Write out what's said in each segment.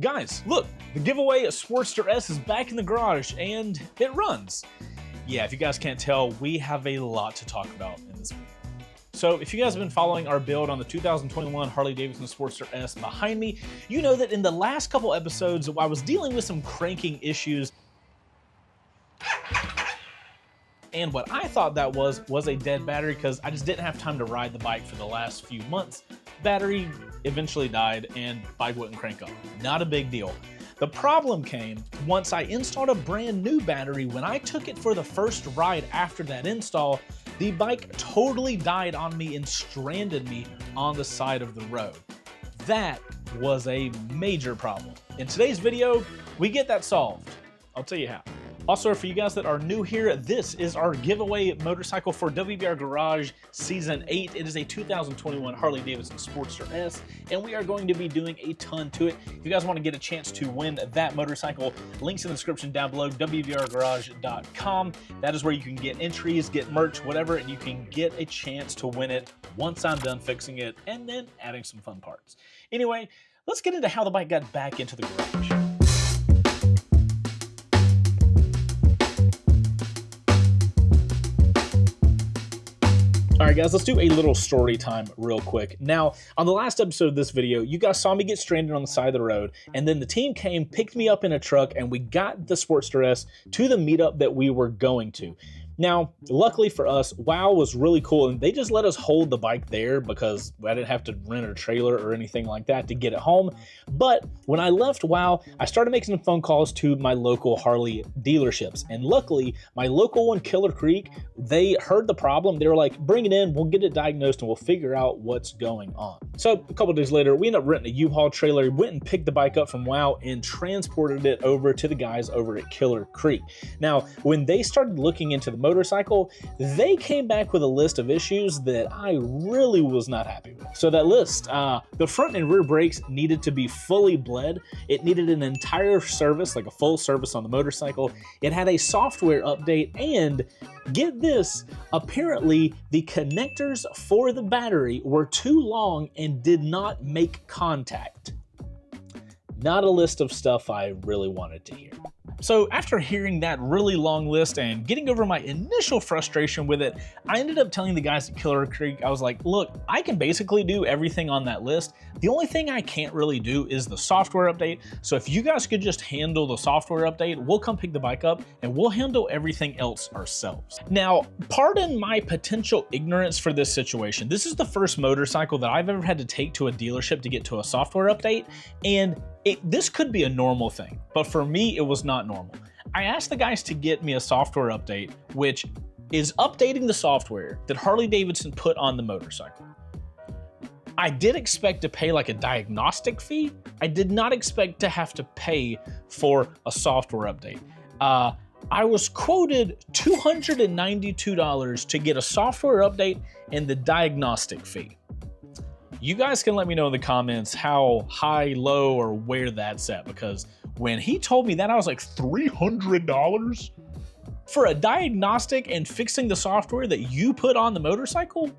Guys, look, the giveaway Sportster S is back in the garage and it runs. Yeah, if you guys can't tell, we have a lot to talk about in this video. So if you guys have been following our build on the 2021 Harley Davidson Sportster S behind me, you know that in the last couple episodes, I was dealing with some cranking issues. And what I thought that was a dead battery because I just didn't have time to ride the bike for the last few months. Battery eventually died and bike wouldn't crank up. Not a big deal. The problem came once I installed a brand new battery. When I took it for the first ride after that install, the bike totally died on me and stranded me on the side of the road. That was a major problem. In today's video, we get that solved. I'll tell you how. Also, for you guys that are new here, this is our giveaway motorcycle for WBR Garage Season 8. It is a 2021 Harley Davidson Sportster S, and we are going to be doing a ton to it. If you guys want to get a chance to win that motorcycle, links in the description down below, WBRgarage.com. That is where you can get entries, get merch, whatever, and you can get a chance to win it once I'm done fixing it and then adding some fun parts. Anyway, let's get into how the bike got back into the garage. All right, guys, let's do a little story time real quick. Now, on the last episode of this video, you guys saw me get stranded on the side of the road, and then the team came, picked me up in a truck, and we got the Sportster S to the meetup that we were going to. Now, luckily for us, WOW was really cool, and they just let us hold the bike there because I didn't have to rent a trailer or anything like that to get it home. But when I left WOW, I started making some phone calls to my local Harley dealerships, and luckily, my local one, Killer Creek, they heard the problem. They were like, bring it in, we'll get it diagnosed, and we'll figure out what's going on. So a couple days later, we ended up renting a U-Haul trailer, went and picked the bike up from WOW, and transported it over to the guys over at Killer Creek. Now, when they started looking into the motorcycle, they came back with a list of issues that I really was not happy with. So that list, the front and rear brakes needed to be fully bled. It needed an entire service, like a full service on the motorcycle. It had a software update, and get this, apparently the connectors for the battery were too long and did not make contact. Not a list of stuff I really wanted to hear. So after hearing that really long list and getting over my initial frustration with it, I ended up telling the guys at Killer Creek, I was like, look, I can basically do everything on that list. The only thing I can't really do is the software update. So if you guys could just handle the software update, we'll come pick the bike up and we'll handle everything else ourselves. Now, pardon my potential ignorance for this situation. This is the first motorcycle that I've ever had to take to a dealership to get to a software update, and this could be a normal thing, but for me, it was not normal. I asked the guys to get me a software update, which is updating the software that Harley Davidson put on the motorcycle. I did expect to pay like a diagnostic fee. I did not expect to have to pay for a software update. I was quoted $292 to get a software update and the diagnostic fee. You guys can let me know in the comments how high, low, or where that's at, because when he told me that, I was like, $300 for a diagnostic and fixing the software that you put on the motorcycle?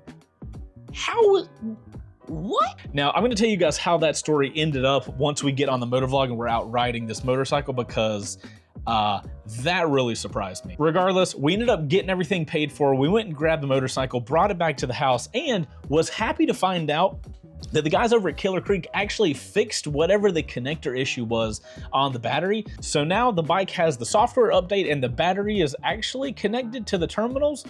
What? Now, I'm gonna tell you guys how that story ended up once we get on the motovlog and we're out riding this motorcycle, because that really surprised me. Regardless, we ended up getting everything paid for. We went and grabbed the motorcycle, brought it back to the house, and was happy to find out that the guys over at Killer Creek actually fixed whatever the connector issue was on the battery. So now the bike has the software update and the battery is actually connected to the terminals,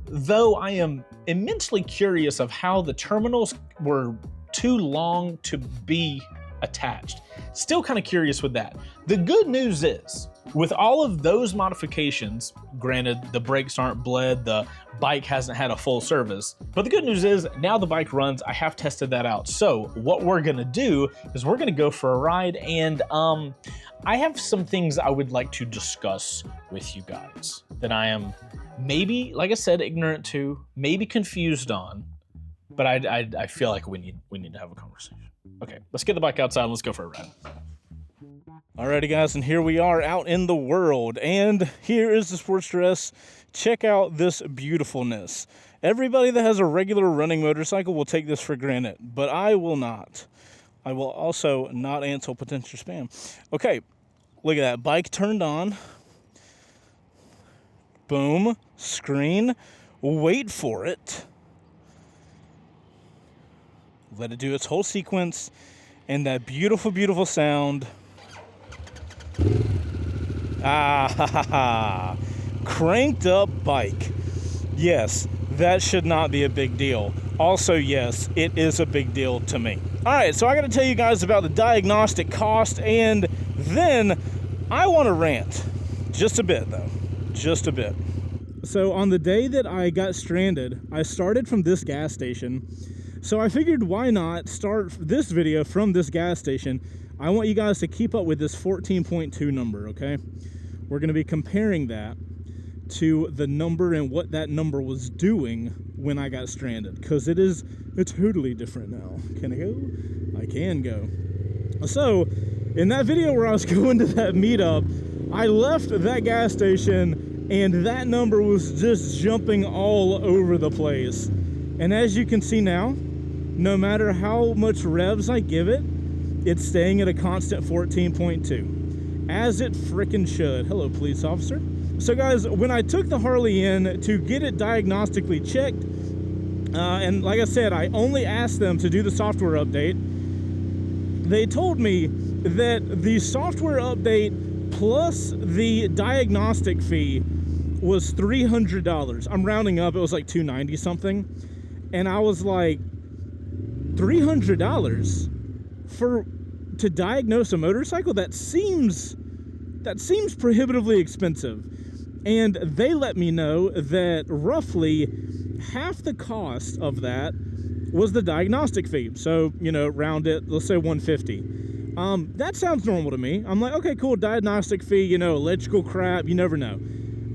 though I am immensely curious of how the terminals were too long to be attached. Still kind of curious with that. The good news is, with all of those modifications, granted the brakes aren't bled, the bike hasn't had a full service, but the good news is now the bike runs. I have tested that out. So what we're gonna do is we're gonna go for a ride, and I have some things I would like to discuss with you guys that I am maybe, like I said, ignorant to, maybe confused on, but I feel like we need to have a conversation. Okay, let's get the bike outside and let's go for a ride. Alrighty guys, and here we are out in the world, and here is the Sportster S. Check out this beautifulness. Everybody that has a regular running motorcycle will take this for granted, but I will not. I will also not answer potential spam. Okay, look at that. Bike turned on. Boom. Screen. Wait for it. Let it do its whole sequence. And that beautiful, beautiful sound. Ah, ha, ha, ha. Cranked up bike. Yes, that should not be a big deal. Also, yes, it is a big deal to me. All right, so I got to tell you guys about the diagnostic cost, and then I want to rant. Just a bit, though. Just a bit. So on the day that I got stranded, I started from this gas station. So I figured, why not start this video from this gas station? I want you guys to keep up with this 14.2 number, okay? We're going to be comparing that to the number and what that number was doing when I got stranded, because it is totally different now. Can I go? I can go. So in that video where I was going to that meetup, I left that gas station and that number was just jumping all over the place. And as you can see now, no matter how much revs I give it, it's staying at a constant 14.2, as it frickin' should. Hello, police officer. So guys, when I took the Harley in to get it diagnostically checked, and like I said, I only asked them to do the software update, they told me that the software update plus the diagnostic fee was $300. I'm rounding up, it was like $290 something. And I was like, $300 to diagnose a motorcycle? That seems prohibitively expensive. And they let me know that roughly half the cost of that was the diagnostic fee. So, you know, round it, let's say $150. That sounds normal to me. I'm like, okay, cool, diagnostic fee, you know, electrical crap, you never know.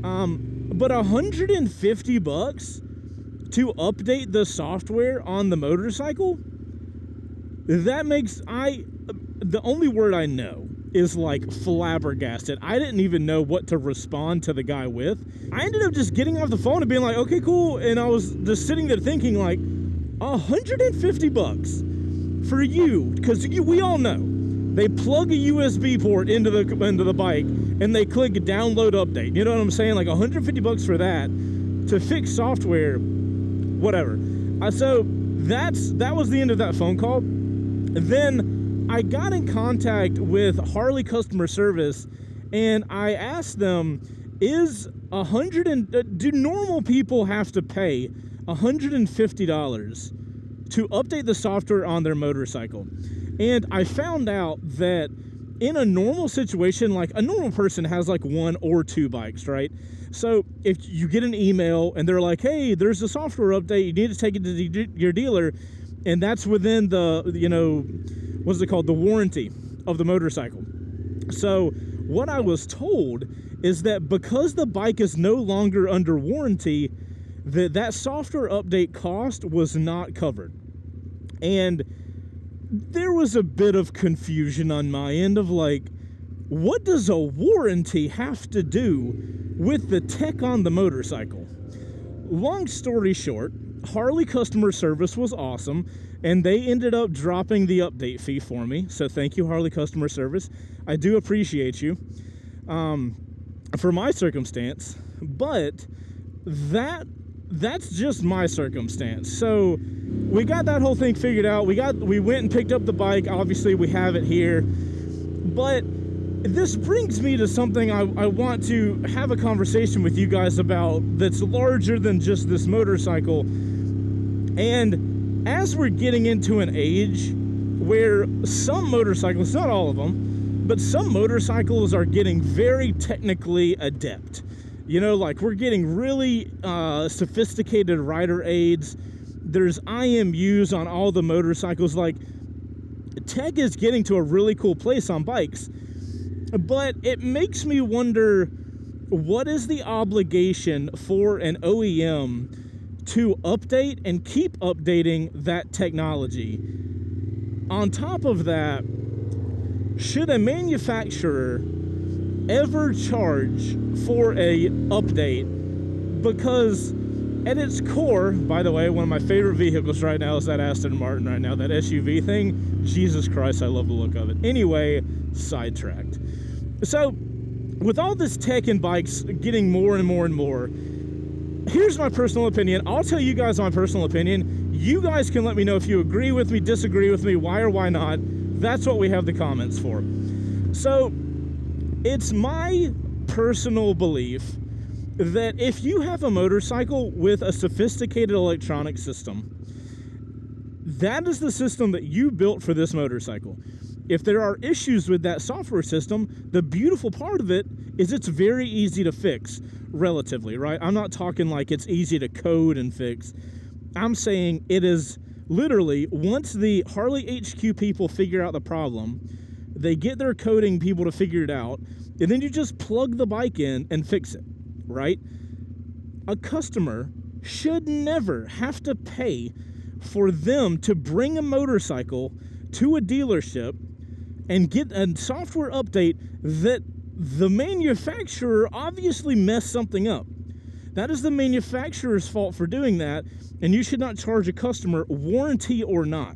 But $150 to update the software on the motorcycle, that makes, the only word I know is like flabbergasted. I didn't even know what to respond to the guy with. I ended up just getting off the phone and being like, okay, cool. And I was just sitting there thinking like, $150 for you, because we all know they plug a USB port into the bike and they click download update. You know what I'm saying? Like $150 for that to fix software, whatever. So that was the end of that phone call. Then I got in contact with Harley customer service and I asked them, do normal people have to pay $150 to update the software on their motorcycle? And I found out that in a normal situation, like a normal person has like one or two bikes, right? So if you get an email and they're like, hey, there's a software update, you need to take it to your dealer, and that's within the, you know, what's it called, the warranty of the motorcycle. So what I was told is that because the bike is no longer under warranty, that software update cost was not covered. And there was a bit of confusion on my end of like, what does a warranty have to do with the tech on the motorcycle? Long story short, Harley customer service was awesome, and they ended up dropping the update fee for me. So thank you, Harley customer service. I do appreciate you for my circumstance, but that's just my circumstance. So we got that whole thing figured out. We went and picked up the bike. Obviously, we have it here. But this brings me to something I want to have a conversation with you guys about that's larger than just this motorcycle. And as we're getting into an age where some motorcyclists, not all of them, but some motorcycles are getting very technically adept. You know, like we're getting really sophisticated rider aids. There's IMUs on all the motorcycles. Like, tech is getting to a really cool place on bikes. But it makes me wonder, what is the obligation for an OEM to update and keep updating that technology? On top of that, should a manufacturer ever charge for a update? Because At its core, by the way, one of my favorite vehicles right now is that Aston Martin right now, that SUV thing. Jesus Christ, I love the look of it. Anyway, sidetracked. So, with all this tech and bikes getting more and more and more, here's my personal opinion. I'll tell you guys my personal opinion. You guys can let me know if you agree with me, disagree with me, why or why not. That's what we have the comments for. So, it's my personal belief that if you have a motorcycle with a sophisticated electronic system, that is the system that you built for this motorcycle. If there are issues with that software system, the beautiful part of it is it's very easy to fix, relatively, right? I'm not talking like it's easy to code and fix. I'm saying it is literally, once the Harley HQ people figure out the problem, they get their coding people to figure it out, and then you just plug the bike in and fix it, right? A customer should never have to pay for them to bring a motorcycle to a dealership and get a software update that the manufacturer obviously messed something up. That is the manufacturer's fault for doing that, and you should not charge a customer, warranty or not.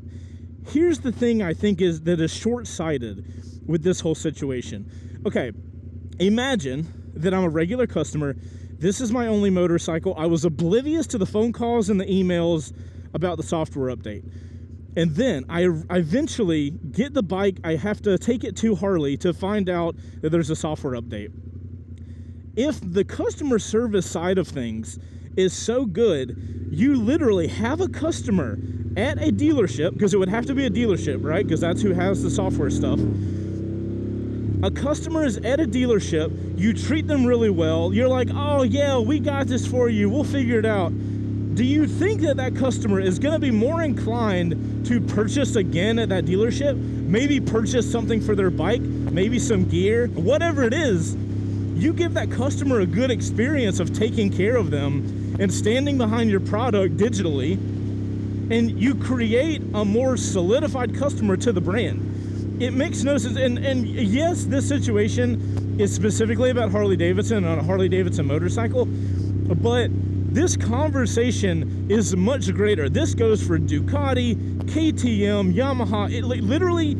Here's the thing I think that is short-sighted with this whole situation. Okay, imagine that I'm a regular customer. This is my only motorcycle. I was oblivious to the phone calls and the emails about the software update. And then I eventually get the bike. I have to take it to Harley to find out that there's a software update. If the customer service side of things is so good, you literally have a customer at a dealership, because it would have to be a dealership, right? Because that's who has the software stuff. A customer is at a dealership, you treat them really well, you're like, oh yeah, we got this for you, we'll figure it out. Do you think that that customer is going to be more inclined to purchase again at that dealership? Maybe purchase something for their bike, maybe some gear, whatever it is. You give that customer a good experience of taking care of them and standing behind your product digitally, and you create a more solidified customer to the brand. It makes no sense. And yes, this situation is specifically about Harley Davidson on a Harley Davidson motorcycle, but this conversation is much greater. This goes for Ducati, KTM, Yamaha, literally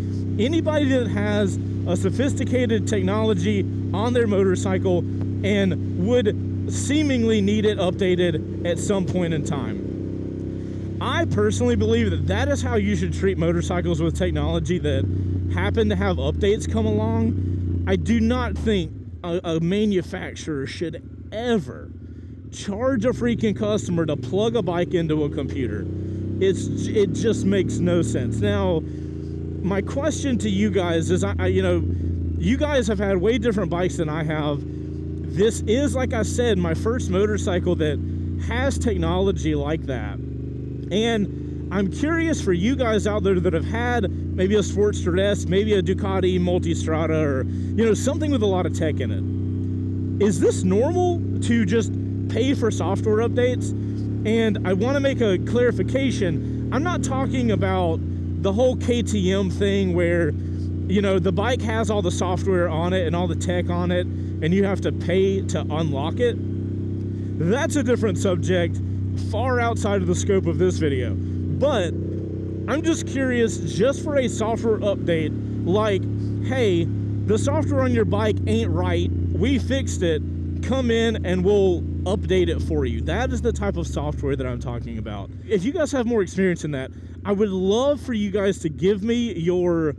anybody that has a sophisticated technology on their motorcycle and would seemingly need it updated at some point in time. I personally believe that that is how you should treat motorcycles with technology that happen to have updates come along. I do not think a manufacturer should ever charge a freaking customer to plug a bike into a computer. It just makes no sense. Now, my question to you guys is, you guys have had way different bikes than I have. This is, like I said, my first motorcycle that has technology like that. And I'm curious for you guys out there that have had maybe a Sportster S, maybe a Ducati Multistrada, or something with a lot of tech in it. Is this normal to just pay for software updates? And I want to make a clarification. I'm not talking about the whole KTM thing where the bike has all the software on it and all the tech on it and you have to pay to unlock it. That's a different subject, far outside of the scope of this video. But I'm just curious, just for a software update, like, hey, the software on your bike ain't right, we fixed it, come in and we'll update it for you. That is the type of software that I'm talking about. If you guys have more experience in that, I would love for you guys to give me your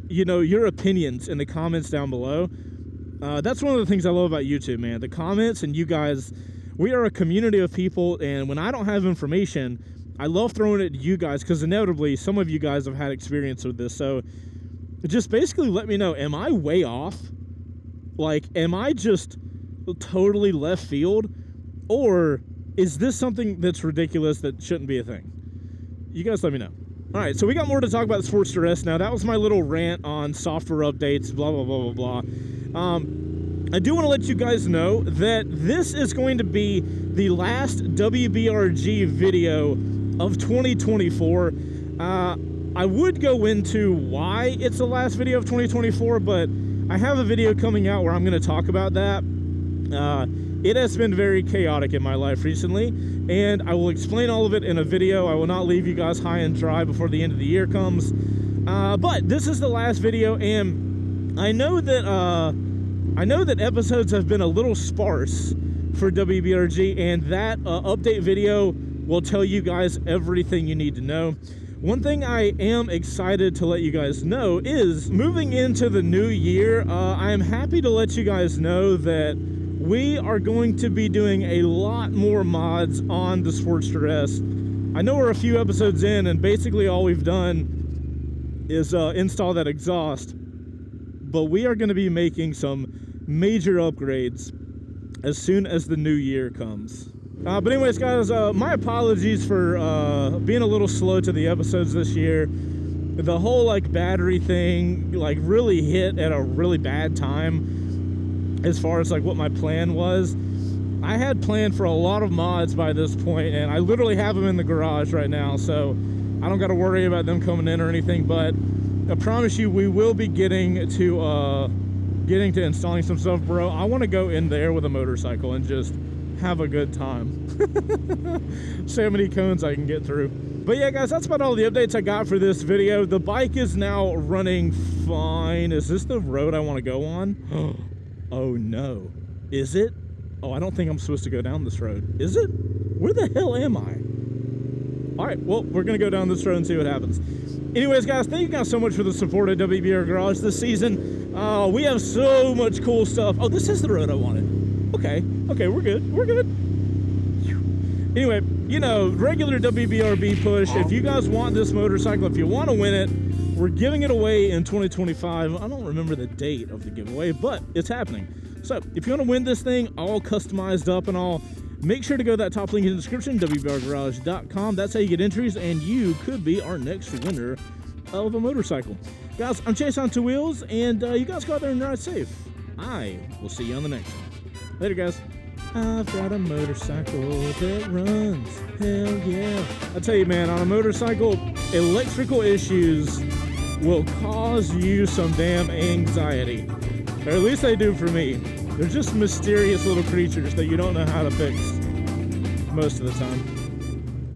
your opinions in the comments down below. That's one of the things I love about YouTube, man. The comments, and you guys, we are a community of people, and when I don't have information, I love throwing it to you guys, because inevitably some of you guys have had experience with this. So just basically let me know, am I way off? Like, am I just totally left field? Or is this something that's ridiculous that shouldn't be a thing? You guys let me know. All right, so we got more to talk about the Sportster S now. That was my little rant on software updates, blah, blah, blah, blah, blah. I do want to let you guys know that this is going to be the last WBRG video of 2024. I would go into why it's the last video of 2024, but I have a video coming out where I'm going to talk about that. It has been very chaotic in my life recently, and I will explain all of it in a video. I will not leave you guys high and dry before the end of the year comes. But this is the last video, and I know that episodes have been a little sparse for WBRG, and that update video will tell you guys everything you need to know. One thing I am excited to let you guys know is, moving into the new year, I am happy to let you guys know that we are going to be doing a lot more mods on the Sportster S. I know we're a few episodes in, and basically all we've done is install that exhaust, but we are going to be making some major upgrades as soon as the new year comes. But anyways, guys, my apologies for being a little slow to the episodes this year. The whole like battery thing like really hit at a really bad time as far as like what my plan was. I had planned for a lot of mods by this point, and I literally have them in the garage right now, so I don't got to worry about them coming in or anything. But I promise you, we will be getting to installing some stuff, bro. I want to go in there with a motorcycle and just have a good time. See how many cones I can get through. But yeah, guys, that's about all the updates I got for this video. The bike is now running fine. Is this the road I want to go on? Oh no. Is it? Oh, I don't think I'm supposed to go down this road. Is it? Where the hell am I? All right, well, we're gonna go down this road and see what happens. Anyways, guys, thank you guys so much for the support of WBR Garage this season. We have so much cool stuff. Oh, this is the road I wanted. Okay, we're good. We're good. Anyway, you know, regular WBRB push. If you guys want this motorcycle, if you want to win it, we're giving it away in 2025. I don't remember the date of the giveaway, but it's happening. So if you want to win this thing, all customized up and all, make sure to go to that top link in the description, WBRgarage.com. That's how you get entries, and you could be our next winner of a motorcycle. Guys, I'm Chaseontwowheels, and you guys go out there and ride safe. I will see you on the next one. Later, guys. I've got a motorcycle that runs. Hell yeah. I tell you, man, on a motorcycle, electrical issues will cause you some damn anxiety. Or at least they do for me. They're just mysterious little creatures that you don't know how to fix most of the time.